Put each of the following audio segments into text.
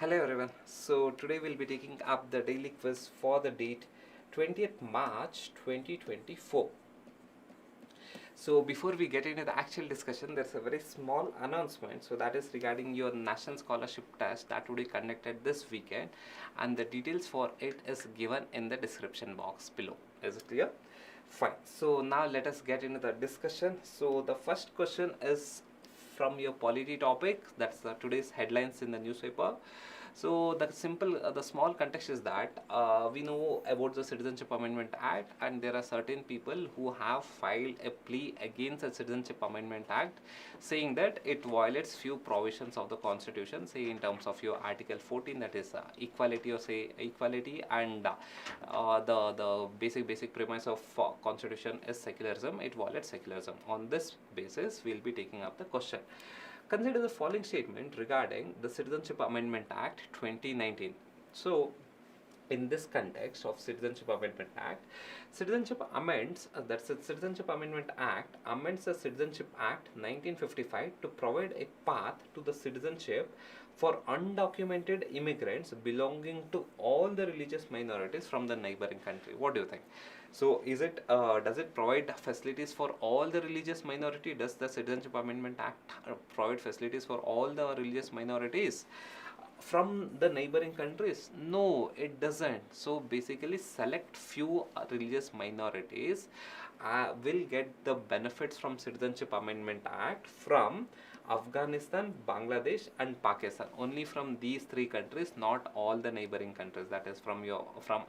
Hello everyone. So today we'll be taking up the daily quiz for the date 20th March 2024. So before we get into the actual discussion, there's a very small announcement. So that is regarding your National Scholarship Test that will be conducted this weekend, and the details for it is given in the description box below. Is it clear? Fine. So now let us get into the discussion. So the first question is from your polity topic. That's today's headlines in the newspaper. So the small context is that we know about the Citizenship Amendment Act, and there are certain people who have filed a plea against the Citizenship Amendment Act, saying that it violates few provisions of the Constitution, say in terms of your Article 14, that is equality, or say equality, and the basic premise of Constitution is secularism. It violates secularism. On this basis, we'll be taking up the question. Consider the following statement regarding the Citizenship Amendment Act 2019. So, in this context of Citizenship Amendment Act, Citizenship amends, that's the Citizenship Amendment Act amends the Citizenship Act 1955 to provide a path to the citizenship for undocumented immigrants belonging to all the religious minorities from the neighboring country. What do you think? So, does it provide facilities for all the religious minority? Does the Citizenship Amendment Act provide facilities for all the religious minorities from the neighboring countries? No, it doesn't. So basically, select few religious minorities will get the benefits from Citizenship Amendment Act from Afghanistan, Bangladesh, and Pakistan. Only from these three countries, not all the neighboring countries. That is from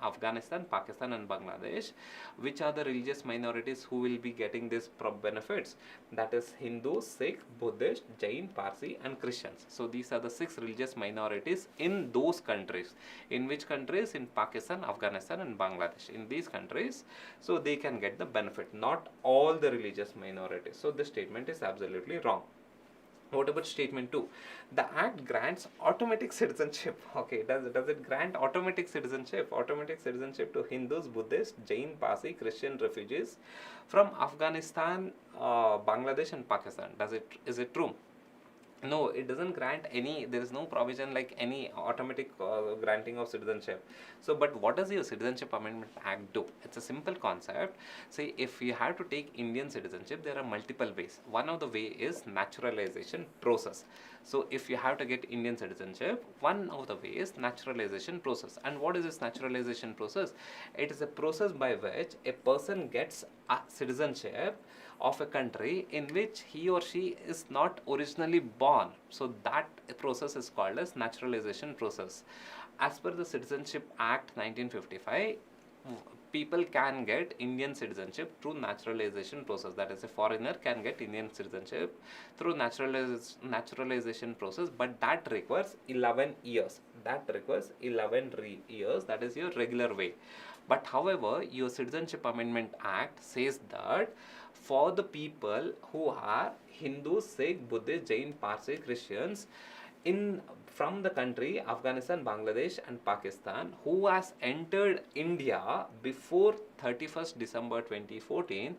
Afghanistan, Pakistan, and Bangladesh. Which are the religious minorities who will be getting these benefits? That is Hindu, Sikh, Buddhist, Jain, Parsi, and Christians. So these are the 6 religious minorities in those countries. In which countries? In Pakistan, Afghanistan, and Bangladesh. In these countries, so they can get the benefit. Not all the religious minorities. So this statement is absolutely wrong. What about statement 2? The act grants automatic citizenship. Okay, does it grant automatic citizenship? Automatic citizenship to Hindus, Buddhists, Jain, Parsi, Christian refugees from Afghanistan, Bangladesh, and Pakistan. Is it true? No, it doesn't grant any. There is no provision like any automatic granting of citizenship. So, but what does your Citizenship Amendment Act do? It's a simple concept. Say, if you have to take Indian citizenship, there are multiple ways. One of the way is naturalization process. So, if you have to get Indian citizenship, one of the way is naturalization process. And what is this naturalization process? It is a process by which a person gets a citizenship of a country in which he or she is not originally born. So that process is called as naturalization process. As per the Citizenship Act 1955, people can get Indian citizenship through naturalization process. That is, a foreigner can get Indian citizenship through naturalization process, but that requires 11 years. That requires 11 years. That is your regular way. But however, your Citizenship Amendment Act says that for the people who are Hindus, Sikh, Buddhist, Jain, Parsi, Christians in from the country Afghanistan, Bangladesh, and Pakistan who has entered India before 31st December 2014,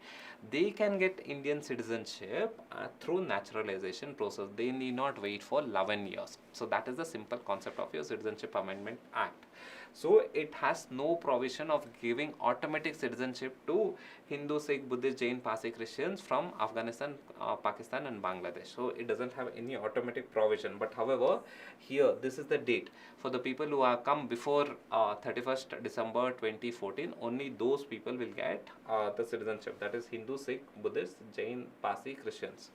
they can get Indian citizenship through naturalization process. They need not wait for 11 years. So that is the simple concept of your Citizenship Amendment Act. So it has no provision of giving automatic citizenship to Hindu, Sikh, Buddhist, Jain, Parsi, Christians from Afghanistan, Pakistan, and Bangladesh. So it doesn't have any automatic provision. But however, here this is the date for the people who have come before 31st December 2014. Only those people will get the citizenship. That is Hindu, Sikh, Buddhist, Jain, Parsi, Christians.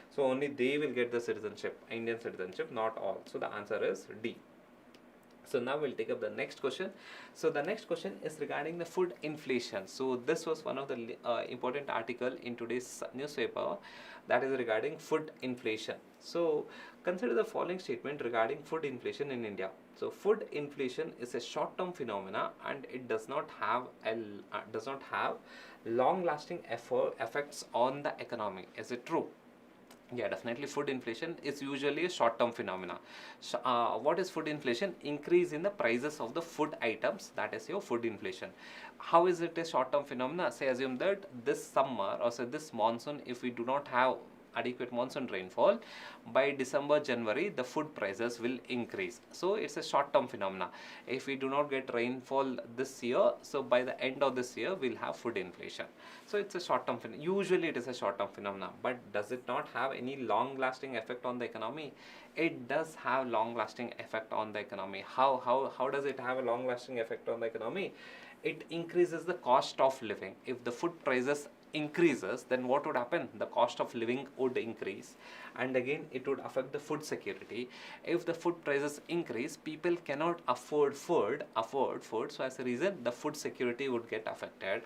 So only they will get the citizenship, Indian citizenship, not all. So the answer is D. So now we'll take up the next question. So the next question is regarding the food inflation. So this was one of the important article in today's newspaper, that is regarding food inflation. So consider the following statement regarding food inflation in India. So food inflation is a short-term phenomena, and it does not have long-lasting effects on the economy. Is it true? Yeah, definitely. Food inflation is usually a short-term phenomena. What is food inflation? Increase in the prices of the food items. That is your food inflation. How is it a short-term phenomena? Say, assume that this summer or say this monsoon, if we do not have rainfall, by December, January, the food prices will increase. So it's a short-term phenomena. If we do not get rainfall this year, so by the end of this year, we'll have food inflation. So it's a short-term phenomenon. Usually it is a short-term phenomenon, but does it not have any long-lasting effect on the economy? It does have long-lasting effect on the economy. How does it have a long-lasting effect on the economy? It increases the cost of living. If the food prices increases, then what would happen? The cost of living would increase, and again it would affect the food security. If the food prices increase, people cannot afford food, so as a reason the food security would get affected,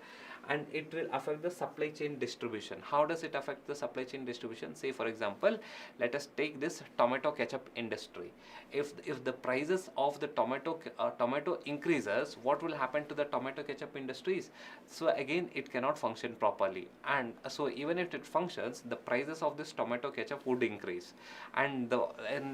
and it will affect the supply chain distribution. How does it affect the supply chain distribution? Say for example, let us take this tomato ketchup industry. If the prices of the tomato increases, what will happen to the tomato ketchup industries? So again it cannot function properly, and so even if it functions, the prices of this tomato ketchup would increase, and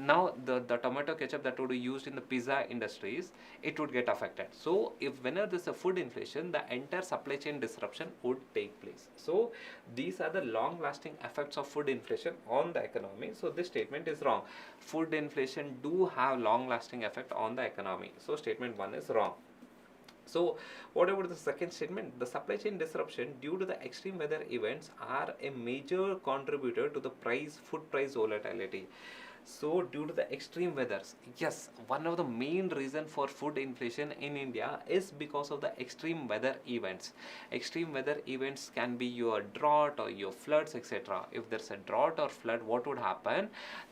now the tomato ketchup that would be used in the pizza industries, it would get affected. So if whenever there's a food inflation, the entire supply chain disruption would take place. So these are the long lasting effects of food inflation on the economy. So this statement is wrong. Food inflation do have long lasting effect on the economy. So statement 1 is wrong. So what about the second statement? The supply chain disruption due to the extreme weather events are a major contributor to the food price volatility. So due to the extreme weathers, yes, one of the main reason for food inflation in India is because of the extreme weather events. Extreme weather events can be your drought or your floods, etc. If there's a drought or flood, what would happen?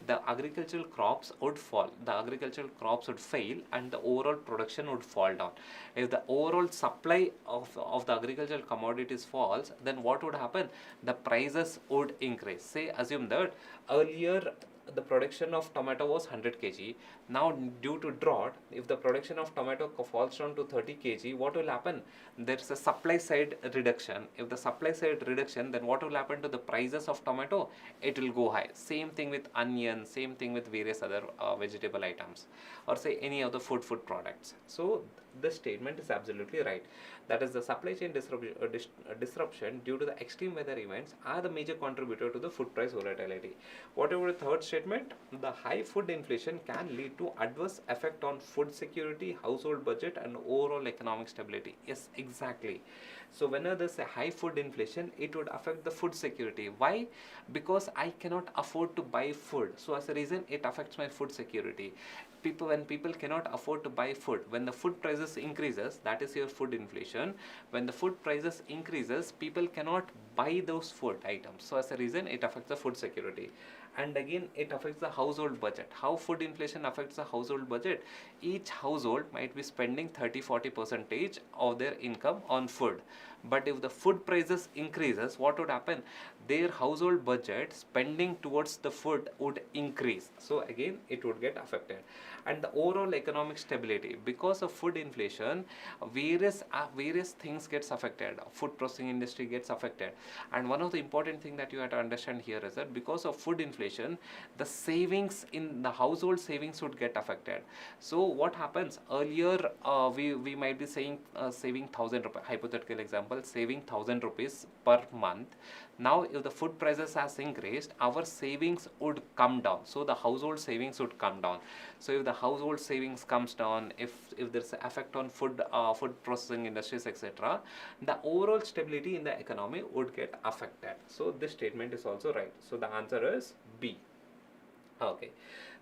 The agricultural crops would fall, the agricultural crops would fail, and the overall production would fall down. If the overall supply of the agricultural commodities falls, then what would happen? The prices would increase. Say assume that earlier the production of tomato was 100 kg. Now due to drought, if the production of tomato falls down to 30 kg, what will happen? There's a supply side reduction. If the supply side reduction, then what will happen to the prices of tomato? It will go high. Same thing with onion, same thing with various other vegetable items, or say any other food products. So this statement is absolutely right. That is, the supply chain disruption due to the extreme weather events are the major contributor to the food price volatility. Whatever the third statement, the high food inflation can lead to adverse effect on food security, household budget, and overall economic stability. Yes, exactly. So whenever there's a high food inflation, it would affect the food security. Why? Because I cannot afford to buy food. So as a reason, it affects my food security. When people cannot afford to buy food, when the food prices increases, that is your food inflation. When the food prices increases, people cannot buy those food items. So as a reason, it affects the food security. And again, it affects the household budget. How food inflation affects the household budget? Each household might be spending 30-40% of their income on food. But if the food prices increases, what would happen? Their household budget spending towards the food would increase. So again, it would get affected. And the overall economic stability, because of food inflation, various things gets affected. Food processing industry gets affected. And one of the important thing that you have to understand here is that because of food inflation, the savings in the household savings would get affected. So what happens? Earlier, we might be saying saving 1,000 rupees, hypothetical example, saving 1,000 rupees per month. Now, if the food prices has increased, our savings would come down. So the household savings would come down. So if the household savings comes down, if there's an effect on food processing industries, etc., the overall stability in the economy would get affected. So this statement is also right. So the answer is B. Okay.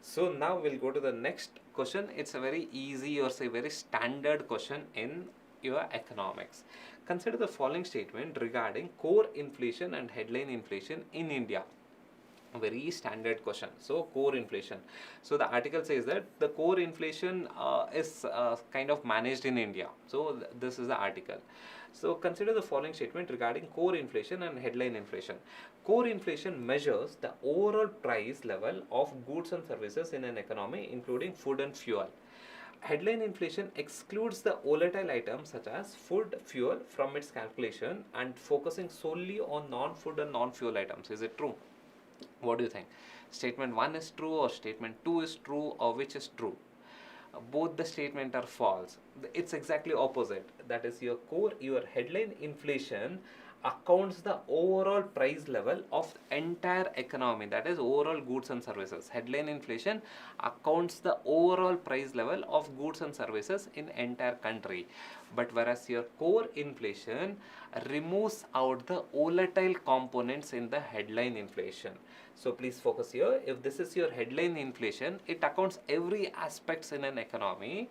So now we'll go to the next question. It's a very easy, or say very standard question in your economics. Consider the following statement regarding core inflation and headline inflation in India. A very standard question. So core inflation. So the article says that the core inflation is kind of managed in India. So this is the article. So consider the following statement regarding core inflation and headline inflation. Core inflation measures the overall price level of goods and services in an economy, including food and fuel. Headline inflation excludes the volatile items such as food, fuel from its calculation and focusing solely on non-food and non-fuel items. Is it true? What do you think? Statement 1 is true, or statement 2 is true, or which is true? Both the statement are false. It's exactly opposite. That is, your headline inflation accounts the overall price level of the entire economy, that is overall goods and services. Headline inflation accounts the overall price level of goods and services in entire country. But whereas your core inflation removes out the volatile components in the headline inflation. So please focus here. If this is your headline inflation, it accounts every aspects in an economy.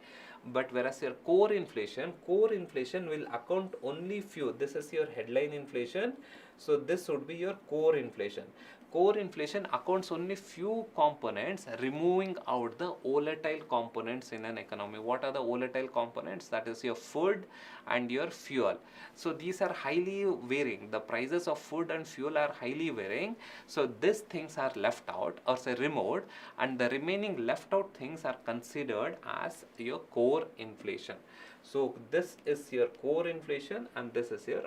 But whereas your core inflation will account only few. This is your headline inflation. So this would be your core inflation. Core inflation accounts only few components, removing out the volatile components in an economy. What are the volatile components? That is your food and your fuel. So these are highly varying. The prices of food and fuel are highly varying. So these things are left out or say removed, and the remaining left out things are considered as your core inflation. So this is your core inflation and this is your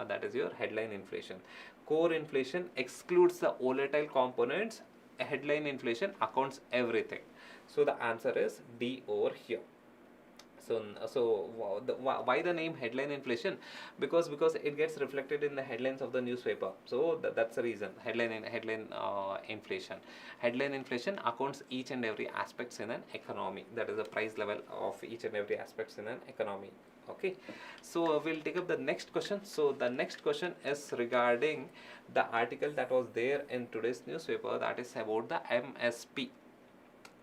that is your headline inflation. Core inflation excludes the volatile components. Headline inflation accounts everything. So the answer is D over here. So why the name headline inflation? Because it gets reflected in the headlines of the newspaper. So that's the reason. Headline inflation. Headline inflation accounts each and every aspects in an economy. That is the price level of each and every aspects in an economy. Okay, so we'll take up the next question. So the next question is regarding the article that was there in today's newspaper, that is about the MSP.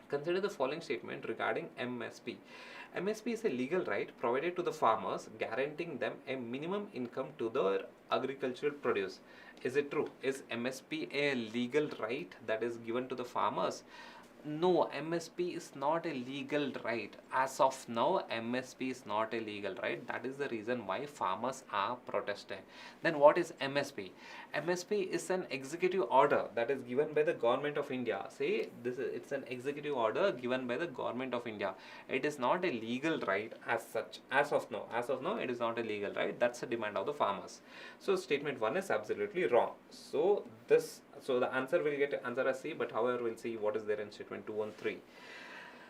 Consider the following statement regarding MSP. MSP is a legal right provided to the farmers, guaranteeing them a minimum income to their agricultural produce. Is it true? Is MSP a legal right that is given to the farmers? No, MSP is not a legal right. As of now, MSP is not a legal right. That is the reason why farmers are protesting. Then what is MSP? MSP is an executive order that is given by the government of India. Say it's an executive order given by the government of India. It is not a legal right as such. As of now, it is not a legal right. That's the demand of the farmers. So statement 1 is absolutely wrong. So the answer will get answer as C, but however we'll see what is there in statement 2 and 3.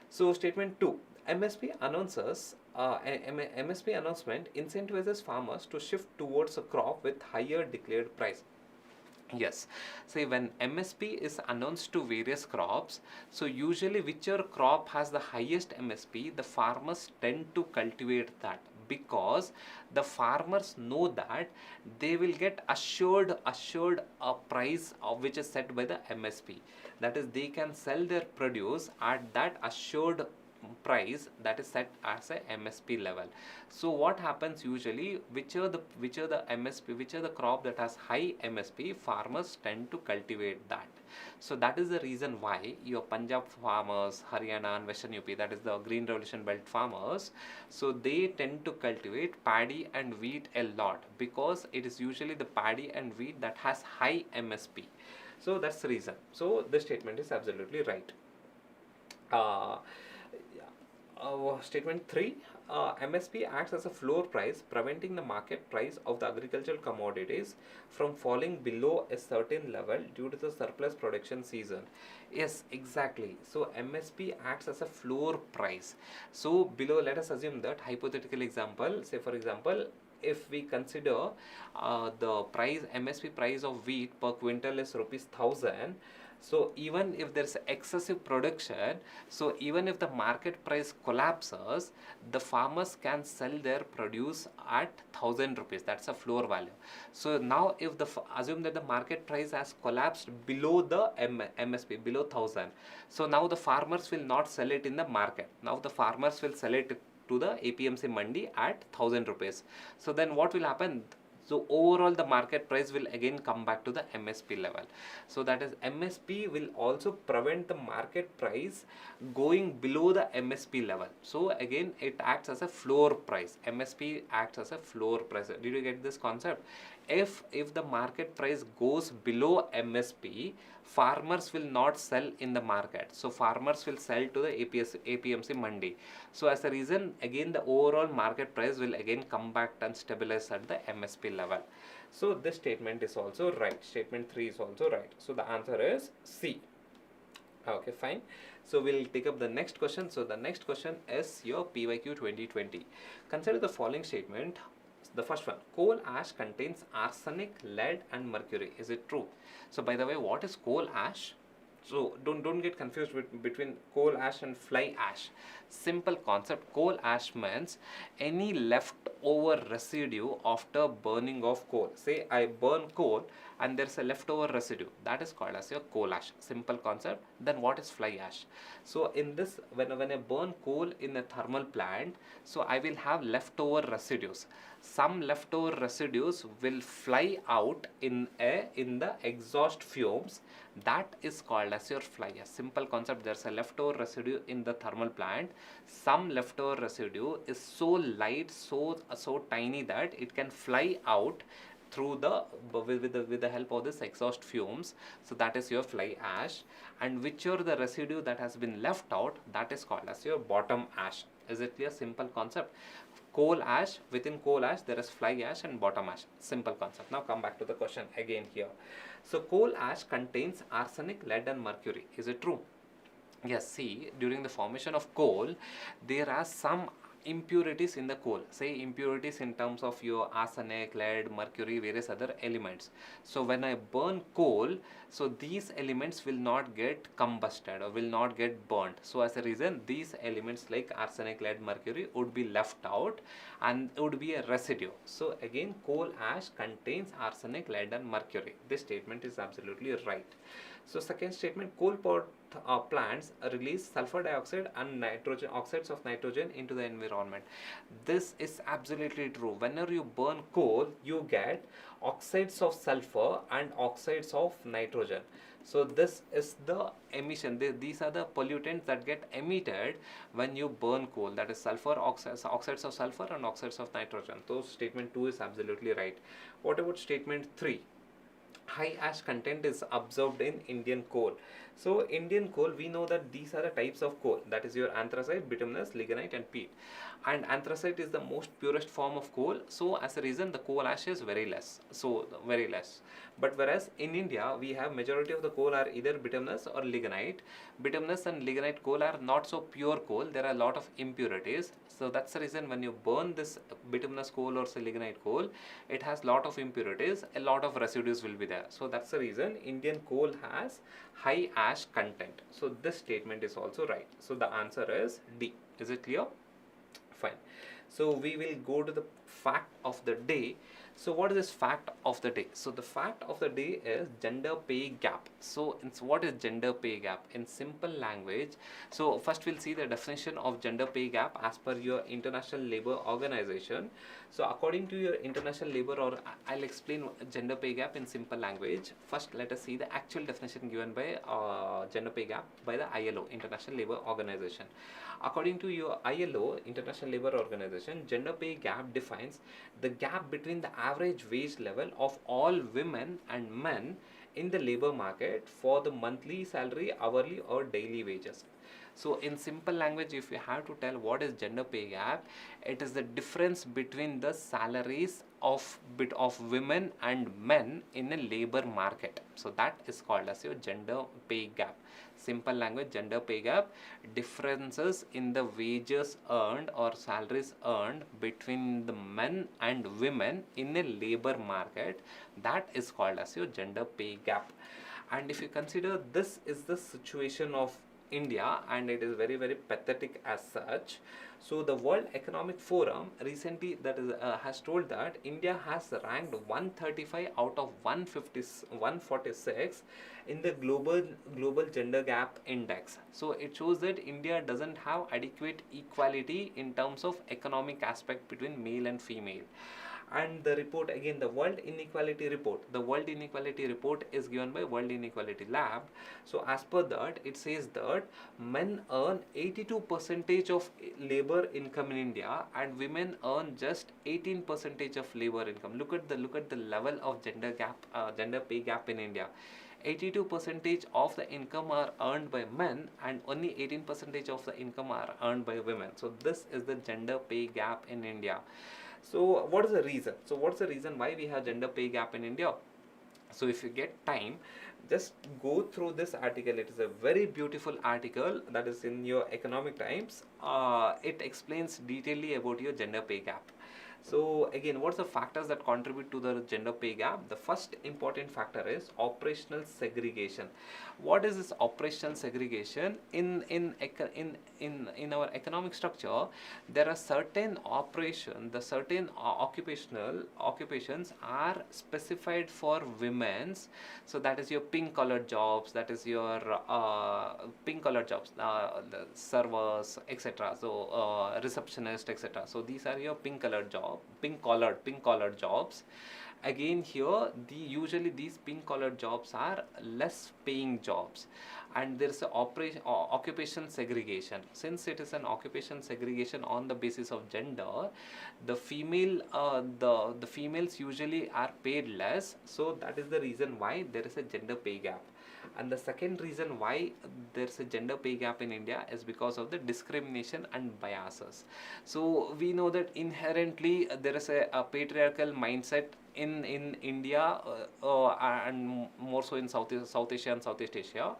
So statement 2, MSP announces MSP announcement incentivizes farmers to shift towards a crop with higher declared price. Yes, say when MSP is announced to various crops, so usually whichever crop has the highest MSP, the farmers tend to cultivate that, because the farmers know that they will get assured a price of which is set by the MSP. That is, they can sell their produce at that assured price that is set as a MSP level. So what happens usually, whichever the crop that has high MSP, farmers tend to cultivate that. So that is the reason why your Punjab farmers, Haryana and Western UP, that is the Green Revolution Belt farmers, so they tend to cultivate paddy and wheat a lot, because it is usually the paddy and wheat that has high MSP. So that's the reason. So this statement is absolutely right. Statement 3, MSP acts as a floor price, preventing the market price of the agricultural commodities from falling below a certain level due to the surplus production season. Yes, exactly. So MSP acts as a floor price. So below, let us assume that hypothetical example, say for example, if we consider the price MSP price of wheat per quintal is rupees 1000. So even if there's excessive production, so even if the market price collapses, the farmers can sell their produce at 1000 rupees. That's a floor value. So now if assume that the market price has collapsed below the MSP, below 1000. So now the farmers will not sell it in the market. Now the farmers will sell it to the APMC Mandi at 1000 rupees. So then what will happen? So overall the market price will again come back to the MSP level. So that is, MSP will also prevent the market price going below the MSP level. So again it acts as a floor price. MSP acts as a floor price. Did you get this concept? If the market price goes below MSP, farmers will not sell in the market. So farmers will sell to the APMC Mandi. So as a reason, again the overall market price will again come back and stabilize at the MSP level. So this statement is also right. Statement 3 is also right. So the answer is C. Okay, fine. So we'll take up the next question. So the next question is your PYQ 2020. Consider the following statement. The first one, coal ash contains arsenic, lead and mercury. Is it true? So by the way, what is coal ash? So don't get confused between coal ash and fly ash. Simple concept. Coal ash means any leftover residue after burning of coal. Say I burn coal and there's a leftover residue, that is called as your coal ash. Simple concept. Then what is fly ash? So in this, when I burn coal in a thermal plant, so I will have leftover residues. Some leftover residues will fly out in the exhaust fumes. That is called as your fly ash. Simple concept. There's a leftover residue in the thermal plant. Some leftover residue is so light, so tiny that it can fly out through with the help of this exhaust fumes. So that is your fly ash. And whichever the residue that has been left out, that is called as your bottom ash. Is it clear? Simple concept. Coal ash, within coal ash there is fly ash and bottom ash. Simple concept. Now come back to the question again here. So coal ash contains arsenic, lead and mercury. Is it true? Yes, see, during the formation of coal, there are some impurities in the coal. Say impurities in terms of your arsenic, lead, mercury, various other elements. So when I burn coal, so these elements will not get combusted or will not get burnt. So as a reason, these elements like arsenic, lead, mercury would be left out and would be a residue. So again, coal ash contains arsenic, lead and mercury. This statement is absolutely right. So second statement, coal power plants release sulfur dioxide and nitrogen, oxides of nitrogen into the environment. This is absolutely true. Whenever you burn coal, you get oxides of sulfur and oxides of nitrogen. So this is the emission. These are the pollutants that get emitted when you burn coal. That is sulfur, oxides of sulfur and oxides of nitrogen. So statement 2 is absolutely right. What about statement 3? High ash content is observed in Indian coal. So Indian coal, we know that these are the types of coal, that is your anthracite, bituminous, lignite and peat. And anthracite is the most purest form of coal, so as a reason the coal ash is very less. So very less. But whereas in India we have majority of the coal are either bituminous or lignite. Bituminous and lignite coal are not so pure coal, there are a lot of impurities. So that's the reason when you burn this bituminous coal or say lignite coal, it has lot of impurities, a lot of residues will be there. So that's the reason Indian coal has high ash content. So this statement is also right. So the answer is D. Is it clear? Fine. So we will go to the fact of the day. So what is this fact of the day? So the fact of the day is gender pay gap. So what is gender pay gap in simple language? So first we'll see the definition of gender pay gap as per your International Labour Organization. So according to your International Labour, or I'll explain gender pay gap in simple language. First let us see the actual definition given by gender pay gap by the ILO, International Labour Organization. According to your ILO, International Labour Organization, gender pay gap defines the gap between the average wage level of all women and men in the labor market for the monthly salary, hourly or daily wages. So in simple language, if you have to tell what is gender pay gap, it is the difference between the salaries of women and men in a labor market. So that is called as your gender pay gap. Simple language, gender pay gap, differences in the wages earned or salaries earned between the men and women in a labor market, that is called as your gender pay gap. And if you consider this is the situation of India, and it is very very pathetic as such. So the World Economic Forum recently has told that India has ranked 135 out of 146 in the global gender gap index. So it shows that India doesn't have adequate equality in terms of economic aspect between male and female. And the report, again the World Inequality Report, is given by World Inequality Lab. So as per that, it says that men earn 82% of labor income in India and women earn just 18% of labor income. Look at the level of gender pay gap in India. 82% of the income are earned by men and only 18% of the income are earned by women. So this is the gender pay gap in India. So what is the reason? So what's the reason why we have gender pay gap in India? So if you get time, just go through this article. It is a very beautiful article that is in your Economic Times. It explains detailedly about your gender pay gap. So again, what's the factors that contribute to the gender pay gap? The first important factor is operational segregation. What is this operational segregation? In our economic structure, there are certain the certain occupations are specified for women's. So that is your pink colored jobs, that is your pink colored jobs, the servers, etc. So receptionist, etc. So these are your pink collared jobs. Again here, usually these pink collared jobs are less paying jobs, and there is a occupation segregation. Since it is an occupation segregation on the basis of gender, the females usually are paid less. So that is the reason why there is a gender pay gap. And the second reason why there's a gender pay gap in India is because of the discrimination and biases. So we know that inherently there is a patriarchal mindset in India, and more so in South Asia and Southeast Asia.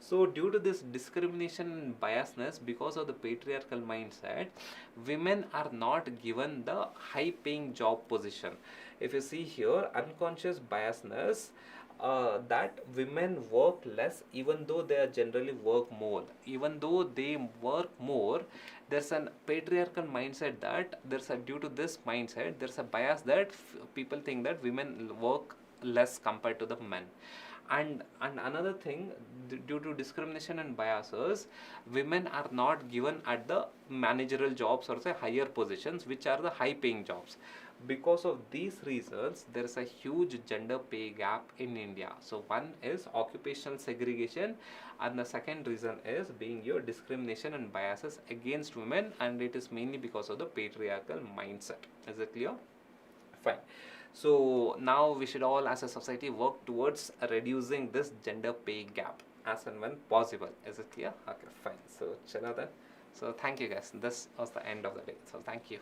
So due to this discrimination and biasness, because of the patriarchal mindset, women are not given the high paying job position. If you see here, unconscious biasness, that women work less even though they are generally work more. Even though they work more, there's an patriarchal mindset that due to this mindset, there's a bias that people think that women work less compared to the men. And another thing, due to discrimination and biases, women are not given at the managerial jobs or say higher positions, which are the high paying jobs. Because of these reasons, there is a huge gender pay gap in India. So one is occupational segregation, and the second reason is being your discrimination and biases against women, and it is mainly because of the patriarchal mindset. Is it clear? Fine. So now we should all as a society work towards reducing this gender pay gap as and when possible. Is it clear? Okay, fine. So chala then. So thank you guys. This was the end of the day. So thank you.